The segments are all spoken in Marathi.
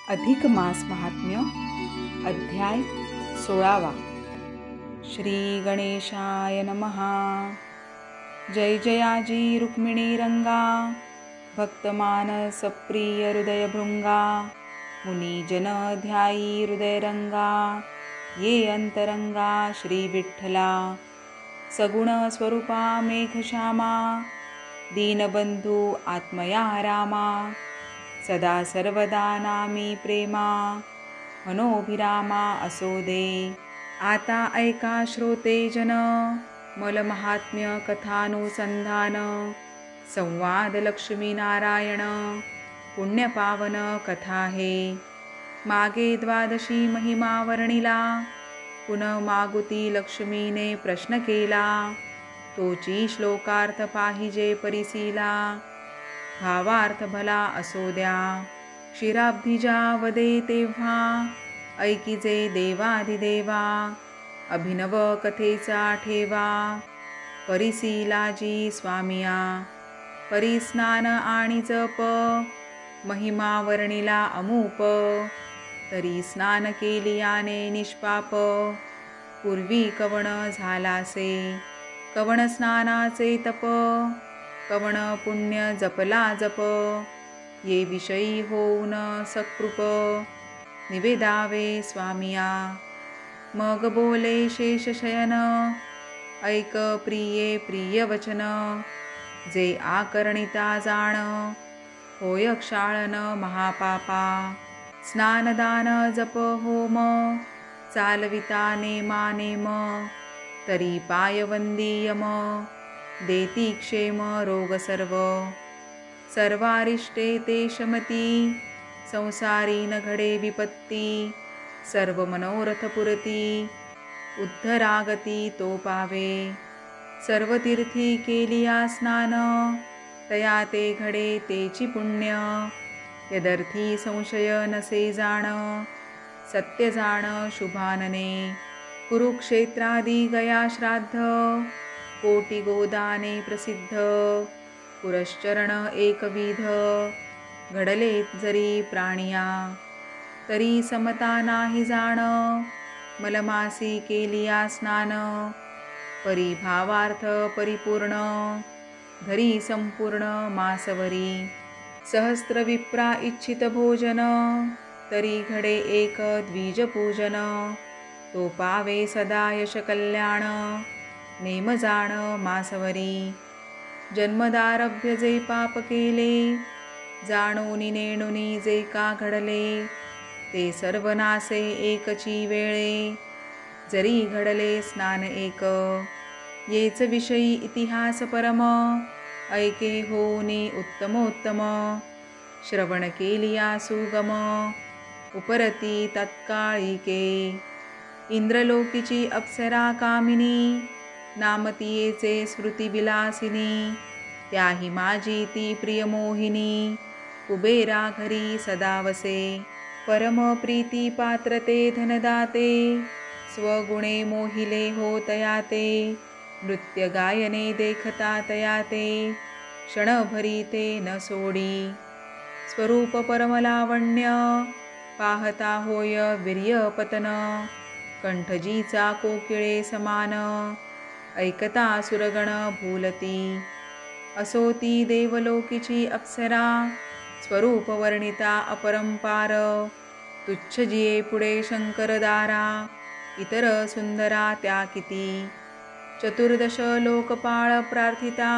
अधिक मास महात्म्य अध्याय 16वा। श्री गणेशाय नमः। जय जयाजी रुक्मिणी रंगा, भक्तमानस प्रिय हृदय भृंगा, मुनिजन ध्यायी हृदय रंगा, ये अंतरंगा श्री विठ्ठला, सगुण स्वरूपा मेघश्यामा, दीनबंधू आत्मया रामा, सदा सर्वदा नामी प्रेमा, मनोभिरामा असो दे। आता ऐका श्रोते जन, मल महात्म्य कथानुसंधान, संवाद लक्ष्मी नारायण, पुण्यपावन कथा हे। मागे द्वादशी महिमा वर्णिला, पुनः मागुती लक्ष्मीने प्रश्न केला, तोची श्लोकार्थ पाहिजे परिसीला, भावार्थ भला असो द्या। क्षीराब्धिजा वदे तेव्हा, ऐकिजे देवाधिदेवा, अभिनव कथेचा ठेवा, परिसीलाजी स्वामिया। परिस्नान आणि जप, महिमा वर्णिला अमूप, तरी स्नान केलियाने निष्पाप, पूर्वी कवण झालासे, कवण स्नानाचे तप, कवण पुण्य जपला जप, ये विषयी होऊन सकृप, निवेदावे स्वामिया। मग बोले शेषशयन, ऐक प्रिये प्रिय वचन, जे आकर्णिता जाण, होय क्षाळन महापापा। स्नानदान जप होम, चालविता नेमा नेम, तरी पायवंदी यम, देती क्षेम रोग सर्व। सर्वारिष्टे ते शमती, संसारी न घडे विपत्ती, सर्व मनोरथ पुरती, उद्धरागती तो पावे। सर्व तीर्थी केलिया स्नान, तया ते घडे तेची पुण्य, यदर्थी संशय नसे जाण, सत्य जाण शुभानने। कुरुक्षेत्रादी गया श्राद्ध, कोटी गोदाने प्रसिद्ध, पुरश्चरण एकविध, घडले जरी प्राणिया, तरी समता नाही जाण, मलमासी केलिया स्नान, परिभावार्थ परिपूर्ण, धरी संपूर्ण मासवरी। सहस्त्र विप्रा इच्छित भोजन, तरी घडे एक द्विज पूजन, तो पावे सदा यश कल्याण, नेम जाण मासवरी। जन्मदारभ्य जे पाप केले, जाणूनी नेणुनी जे का घडले, ते सर्वनासे एकची वेळे, जरी घडले स्नान एक। येच विषयी इतिहास परम, ऐके होऊनी उत्तमोत्तम, श्रवण केलिया सुगम, उपरती तत्काळिके। इंद्रलोकीची अप्सरा कामिनी, नामतीयेचे स्मृती विलासिनी, त्याही माझी ती प्रिय मोहिनी, कुबेरा घरी सदा वसे। परम प्रीती पात्रते धनदाते, स्वगुणे मोहिले हो तयाते, नृत्य गायने देखता तयाते, क्षणभरी ते न सोडी। स्वरूप परमलावण्य, पाहता होय वीर्यपतन, कंठजीचा कोकिळे समान, ऐकता सुरगण भूलती। असोती देवलोकीची अप्सरा, स्वरूप वर्णिता अपरंपार, तुच्छ जिये पुढे शंकरदारा, इतर सुंदरा त्या किती। चतुर्दश लोकपाळ प्रार्थिता,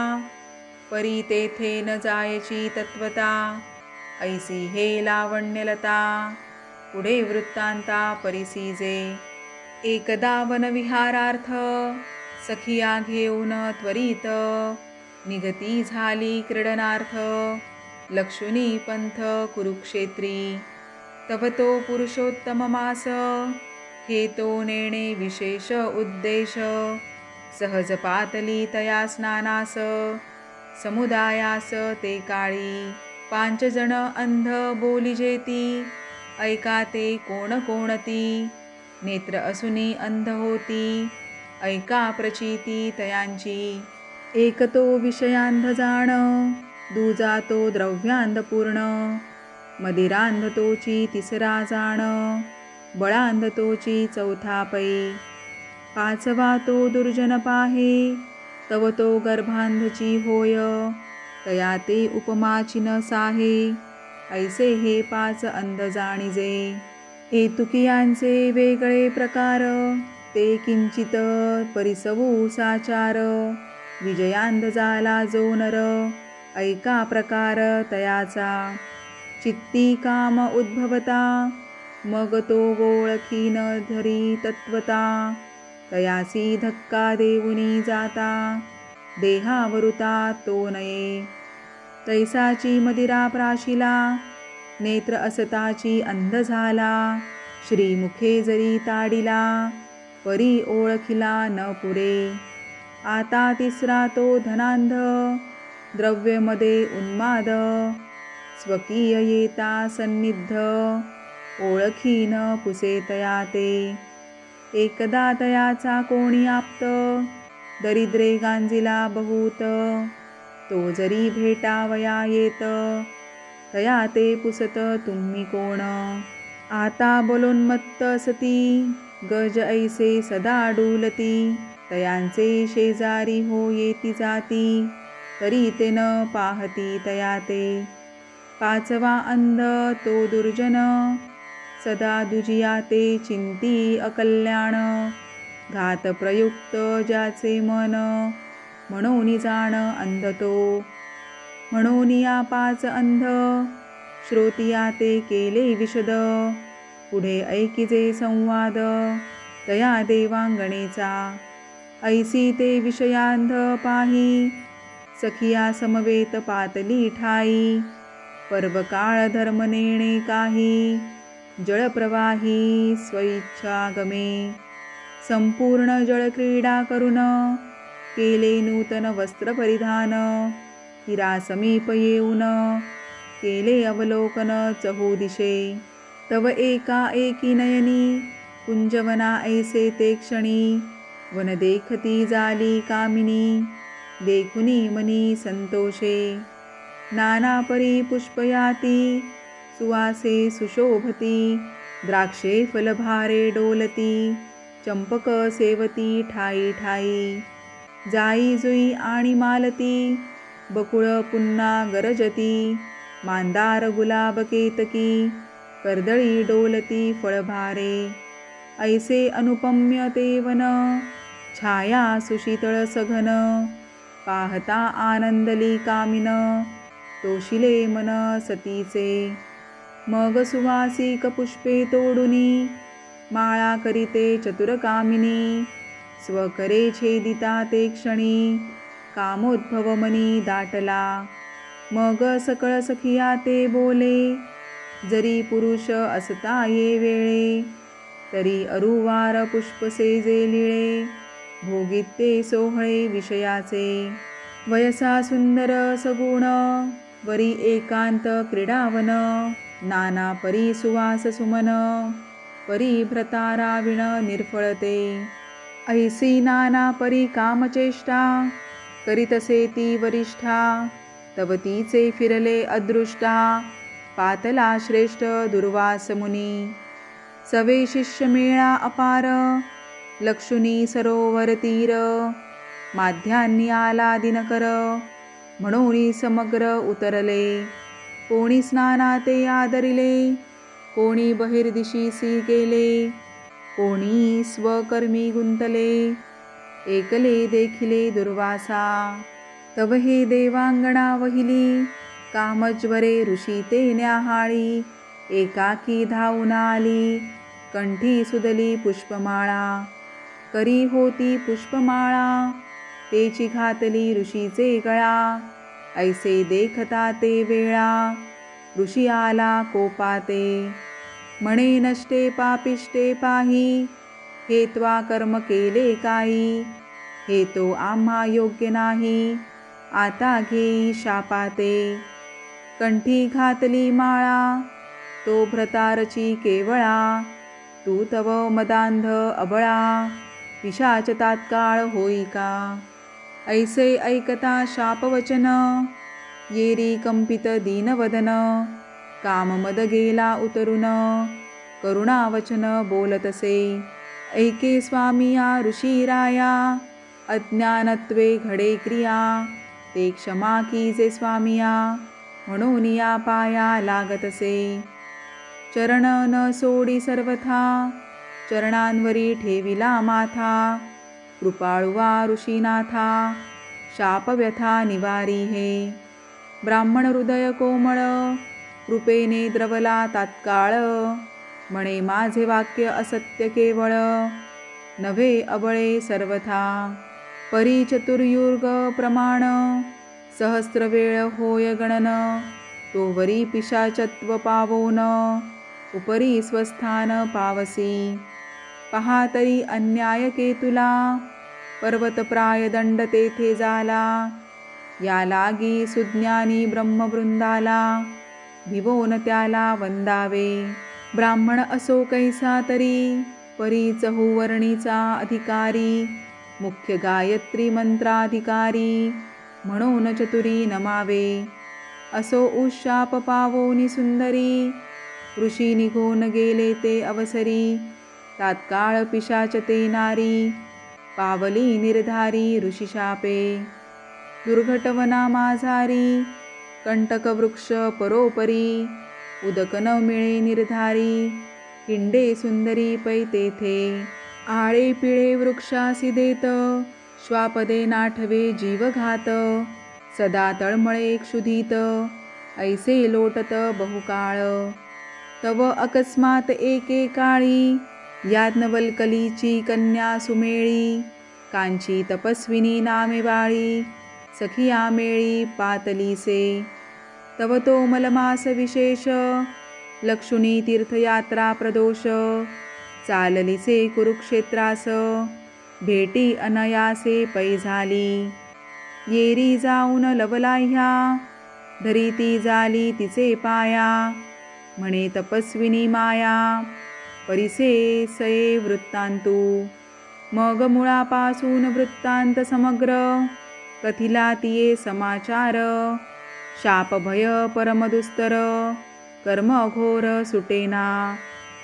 परी तेथे न जायची तत्वता, ऐसी हे लावण्यलता, पुढे वृत्तांता परिसीजे। एकदा वनविहारार्थ, सखिया घेऊन त्वरित, निगती झाली क्रीडनार्थ, लक्ष्मी पंथ कुरुक्षेत्री। तव तो पुरुषोत्तम मास, हे तो नेणे विशेष उद्देश, सहज पातली तया स्नानास, समुदायास ते काळी। 5 जण अंध बोलिजेती, ऐका ते कोण कोणती, नेत्र असुनी अंध होती, ऐका प्रचिती तयांची। एक तो विषयांध जाण, दुजा तो द्रव्यांध पूर्ण, मदिरांधतोची तिसरा जाण, बळांधतोची चौथा पै. पाचवा तो दुर्जन पाहे, तव तो गर्भांधची होय. तया ते उपमाची न साहे, ऐसे हे पाच अंध जाणिजे. एतुकियांचे वेगळे प्रकार, ते किंचित परिसवू साचार. विजयांध झाला जो नर, ऐका प्रकार तयाचा. चित्ती काम उद्भवता, मग तो ओळखीन धरी तत्वता. तयासी धक्का देऊनी जाता, देहावरुता तो नये. तैसाची मदिरा प्राशिला, नेत्र असताची अंध झाला. श्रीमुखे जरी ताडिला, परी ओळखिला न पुरे. आता तिसरा तो धनांध, द्रव्यमध्ये उन्माद. स्वकीय येता सन्निध, ओळखी न पुसे तया ते. एकदा तयाचा कोणी आप्त, दरिद्रे गांजिला बहुत. तो जरी भेटावया येत, तया ते पुसत तुम्ही कोण. आता बोलोन्मत्त सती, गज ऐसे सदा डुलती. तयांचे शेजारी हो येती जाती, तरी ते न पाहती तया ते. पाचवा अंध तो दुर्जन, सदा दुजिया ते चिंती अकल्याण. घात प्रयुक्त ज्याचे मन, म्हणून जाण अंध तो. म्हणून या पाच अंध, श्रोतिया ते केले विशद. पुढे ऐकिजे संवाद, तया देवांगणेचा. ऐसी ते विषयांध पाही, सखिया समवेत पातली ठाई. पर्वकाळ धर्म नेणे काही, जळप्रवाही स्वइच्छा गमे. संपूर्ण जळक्रीडा करून, केले नूतन वस्त्र परिधान. हिरा समीप येऊन, केले अवलोकन चहूदिशे. तव एका एकी नयनी, कुंजवना ऐसे ते क्षणी. वन देखती जाली कामिनी, देखुनी मनी संतोषे. नाना परी पुष्पयाती, सुवासे सुशोभती. द्राक्षे फलभारे डोलती, चंपक सेवती ठाई ठाई. जाई जुई आणि मालती, बकुळ पुन्हा गरजती. मांदार गुलाब केतकी, कर्दळी डोलती फळभारे. ऐसे अनुपम्य ते वन, छाया सुशीतळ सघन. पाहता आनंदली कामिन, तोशिले मन सतीचे. मग सुवासिक पुष्पे तोडुनी, माळा करीते चतुर कामिनी. स्वकरे छेदिता ते क्षणी, कामोद्भव मनी दाटला. मग सकळ सखिया ते बोले, जरी पुरुष असता ये वेळे. तरी अरुवार पुष्प सेजे लिळे, भोगीत ते सोहळे विषयाचे. वयसा सुंदर सगुण, वरी एकांत क्रीडावन. नाना परी सुवास सुमन, परी भ्रताराविण निर्फळते. ऐसी नाना परी कामचेष्टा, करीतसे ती वरिष्ठा. तव तीचे फिरले अदृष्टा, पातला श्रेष्ठ दुर्वास मुनी. सवे शिष्य मेळा अपार, लक्षुनी सरोवर तीर. माध्यान्नी आला दिनकर, म्हणून समग्र उतरले. कोणी स्नानाते आदरिले, कोणी बहिर्दिशीसी गेले. कोणी स्वकर्मी गुंतले, एकले देखिले दुर्वासा. तव हे देवांगणा वहिली, कामज्वरे ऋषी ते न्याहाळी. एकाकी धावून आली, कंठी सुदली पुष्पमाळा. करी होती पुष्पमाळा, तेची घातली ऋषीचे गळा. ऐसे देखता ते वेळा, ऋषी आला कोपाते. म्हणे नष्टे पापिष्टे पाही, हे त्वा कर्म केले काही. हे तो आम्हा योग्य नाही, आता घेई शापाते. कंठी घातली माळा, तो भ्रतारची केवळा. तू तव मदांध अबळा, पिशाच तात्काळ होई का. ऐसे ऐकता शापवचन, येरी कंपित दीनवदन. काममद गेला उतरून, करुणावचन बोलतसे. ऐके स्वामिया ऋषीराया, अज्ञानत्वे घडे क्रिया. ते क्षमा कीजे स्वामिया, म्हणून या पाया लागतसे. चरण न सोडी सर्वथा, चरणांवरी ठेविला माथा. कृपाळुवा ऋषीनाथा, शाप व्यथा निवारी हे. ब्राह्मण हृदय कोमळ, कृपेने द्रवला तात्काळ. म्हणे माझे वाक्य असत्य केवळ, नव्हे अबळे सर्वथा. परी चतुर्युग प्रमाण, सहस्र वेळ होय गणन. तो वरी पिशाचत्व पावोन, उपरी स्वस्थान पावसी. पहा तरी अन्याय केतुला, पर्वतप्राय दंड तेथे झाला. या लागी सुज्ञानी ब्रह्मवृंदाला, भिवोन त्याला वंदावे. ब्राह्मण असो कैसा तरी, परी चहुवर्णीचा अधिकारी. मुख्य गायत्री मंत्राधिकारी, म्हणून चतुरी नमावे. असो उशाप पावोनी सुंदरी, ऋषी निघून गेले ते अवसरी. तात्काळ पिशाच ते नारी, पावली निर्धारी ऋषिशापे. दुर्घटवना माझारी, कंटक वृक्ष परोपरी. उदक न मिळे निर्धारी, हिंडे सुंदरी पै तेथे. आळे पिळे वृक्षासी देत, श्वापदे नाठवे जीवघात. सदा तळमळे क्षुधित, ऐसे लोटत बहुकाळ. तव अकस्मात एके काळी, याज्ञवल्कलीची कन्या सुमेळी. कांची तपस्विनी नामे बाळी, सखिया मेळी पातलीसे. तव तो मलमास विशेष, लक्षुणी तीर्थयात्रा प्रदोष. चाललीसे कुरुक्षेत्रास, भेटी अनयासे पै झाली. येरी जाऊन लवलाह्या, धरिती झाली तिचे पाया. म्हणे तपस्विनी माया, परिसे सये वृत्तांतू. मग मुळापासून वृत्तांत समग्र, कथिला तिये समाचार. शाप भय परमदुस्तर, कर्म घोर सुटेना.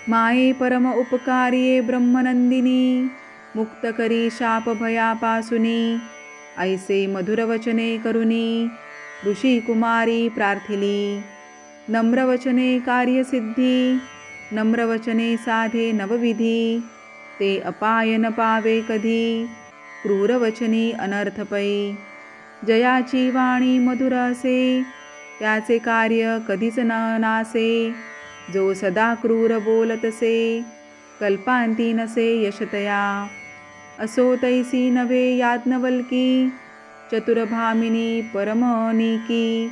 माये परम उपकारिये ब्रह्मनंदिनी, मुक्त करी शाप भयापासुनी. ऐसे मधुर वचने करुनी, ऋषी कुमारी प्रार्थिली. नम्रवचने कार्यसिद्धी, नम्रवचने साधे नवविधी. ते अपाय न पावे कधी, क्रूरवचनी अनर्थपै. जयाची वाणी मधुर असे, त्याचे कार्य कधीच न नासे. जो सदा क्रूर बोलतसे, कल्पांती नसे यशतया. असो तैसी नवे याज्ञवल्की, चतुरभामिनी परमनीकी.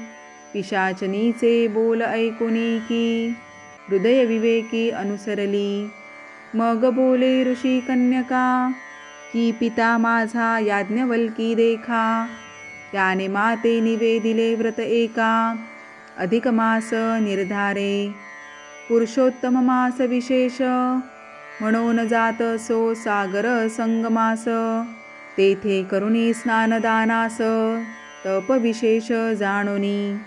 पिशाचनीचे बोल ऐकुनी की, हृदय विवेकी अनुसरली. मग बोले ऋषी कन्यका, की पिता माझा याज्ञवल्की देखा. त्याने माते निवेदिले व्रत एका, अधिक मास निर्धारे. पुरुषोत्तम मास विशेष, म्हणून जात सो सागर संगमास. तेथे करुणी स्नानदानास, तप विशेष जाणुनी.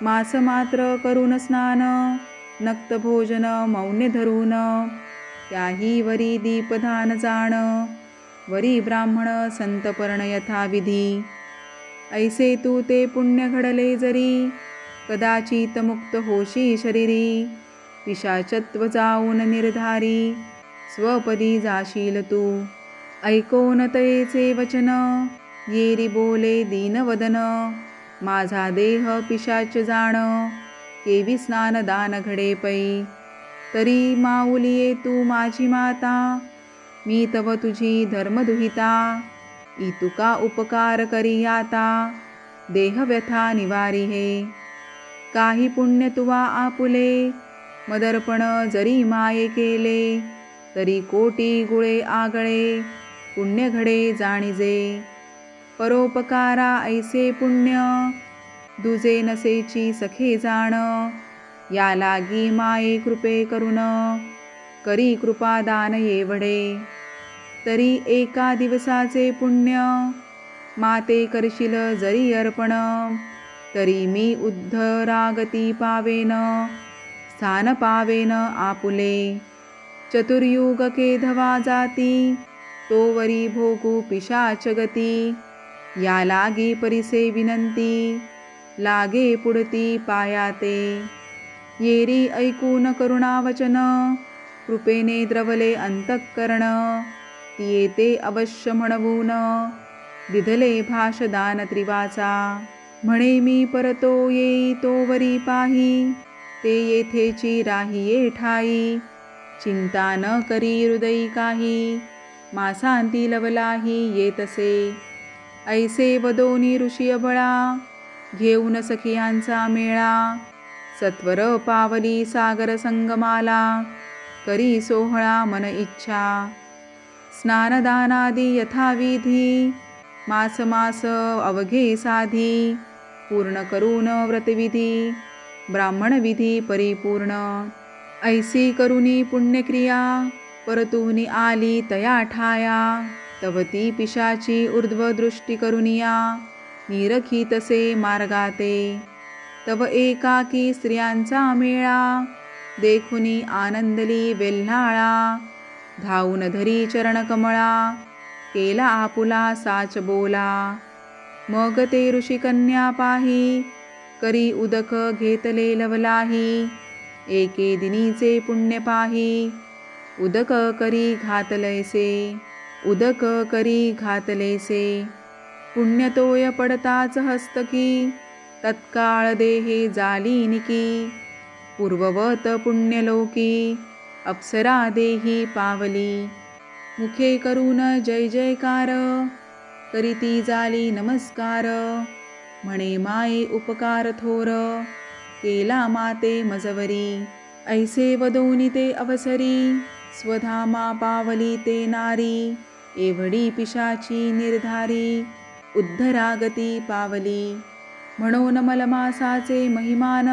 मास मात्र करून स्नान, नक्त भोजन मौन्य धरून. त्याही वरी दीपदान जाण, वरी ब्राह्मण संतपर्ण यथाविधी. ऐसे तू ते पुण्य घडले जरी, कदाचित मुक्त होशी शरीरी. पिशाचत्व जाऊन निर्धारी, स्वपदी जाशील तू. ऐकोन तयेचे वचन, येरी बोले दीनवदन. माझा देह पिशाच जाण, केवी स्नान दान घडे पै. तरी माऊलिये तू माझी माता, मी तव तुझी धर्मदुहिता. इतुका उपकार करी आता, देह व्यथा निवारी हे. काही पुण्य तुवा आपुले, मदर्पण जरी माये केले. तरी कोटी गुळे आगळे, पुण्य घडे जाणिजे. परोपकारा ऐसे पुण्य, दुजे नसेची सखे जाण. या लागी माये कृपे करुन, करी कृपादान येवढे. तरी एका दिवसाचे पुण्य, माते करशील जरी अर्पण. तरी मी उद्धरागती पावेन, स्थान पावेन आपुले। चतुर्युग केधवा जाती, तोवरी भोगू पिशाच गती। या लागी परिसे विनंती, लागे पुढती पायाते। येरी ऐकून करुणावचन, कृपेने द्रवले अंतःकरण। ती येते अवश्य म्हणवून, दिधले भाषदान त्रिवाचा। म्हणे मी परतो येई तोवरी पाही, ते येथेची राहिये ठाई। चिंता न करी हृदयी काही, मासांती लवलाही येतसे। ऐसे वदोनी ऋषी अबळा, घेऊन सखियांचा मेळा। सत्वर पावली सागर संगमाला, करी सोहळा मन इच्छा। स्नानदानादी यथाविधी, मास मास अवघे साधी। पूर्ण करून व्रतविधी, ब्राह्मण विधी परिपूर्ण। ऐसी करुणी पुण्यक्रिया, परतुनी आली तया ठाया। तव ती पिशाची ऊर्ध्वदृष्टी करुनिया, निरखितसे मार्गाते। तव एकाकी स्त्रियांचा मेळा, देखुनी आनंदली वेल्हाळा। धावून धरी चरणकमळा, केला आपुला साच बोला। मग ते ऋषी कन्या पाही, करी उदक घेतले लवलाही। एके दिनीचे पुण्य पाही, उदक करी घातलैसे। उदक करी घातलेसे, पुण्य तोय पडताच हस्तकी। तत्काळ देहे जाली निकी, पूर्ववत पुण्यलोकी। अप्सरा देही पावली, मुखे करून जय जयकार। करीती जाली नमस्कार, म्हणे माये उपकार थोर। केला माते मजवरी, ऐसे वदोनी ते अवसरी। स्वधामा पावली ते नारी, एवढी पिशाची निर्धारी। उद्धरागती पावली, म्हणून मलमासाचे महिमान।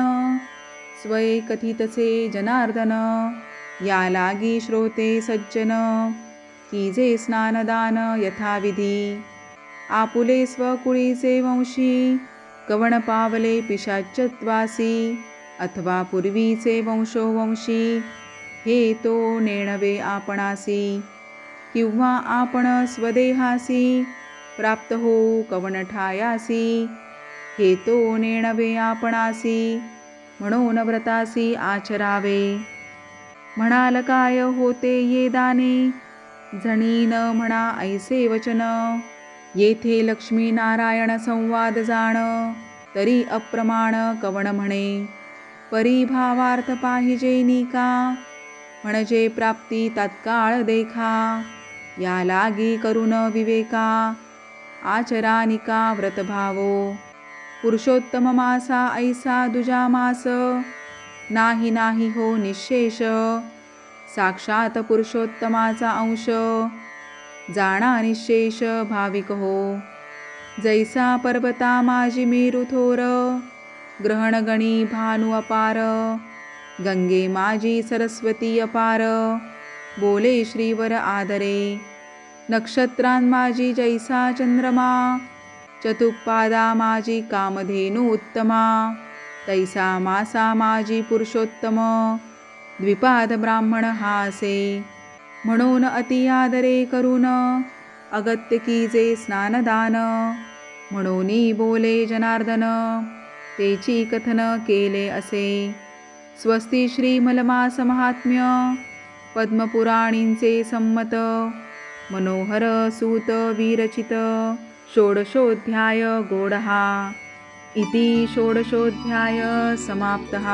स्वये कथितसे जनार्दन, या लागी श्रोते सज्जन। कीजे स्नानदान यथाविधी, आपुले स्वकुळीचे वंशी। कवण पावले पिशाचत्वासी, अथवा पूर्वीचे वंशोवंशी। हे तो नेणवे आपणासी, किंवा आपण स्वदेहासी। प्राप्त होऊ कवण ठायासी, हे तो नेणवे आपणासी। म्हणून व्रतासी आचरावे, म्हणाल काय होते ये दाने। जणी न म्हणा ऐसे वचन, येथे लक्ष्मी नारायण संवाद जाण। तरी अप्रमाण कवण म्हणे, परिभावार्थ पाहिजे निका। म्हणजे प्राप्ती तात्काळ देखा, या लागी करून विवेका। आचरानिका व्रतभावो, पुरुषोत्तम मासा ऐसा दुजा मास। नाही नाही हो निशेष, साक्षात पुरुषोत्तमाचा अंश। जाणा निशेष भाविक हो, जैसा पर्वता माझी मेरू थोर। ग्रहणगणी भानु अपार, गंगे माझी सरस्वती अपार। बोले श्रीवर आदरे, नक्षत्रां माझी जैसा चंद्रमा। चतुप्पादा माझी कामधेनु उत्तमा, तैसा मासा माझी पुरुषोत्तम। द्विपाद ब्राह्मण हासे, म्हणून अति आदरे करून। अगत्य कीजे स्नानदान, म्हणूनी बोले जनार्दन। तेची कथन केले असे, स्वस्ती श्री मलमास महात्म्य। पद्मपुराणींचे संमत, मनोहर सूत विरचित। षोडशोऽध्याय गोडहा, इति षोडशोऽध्याय समाप्तः।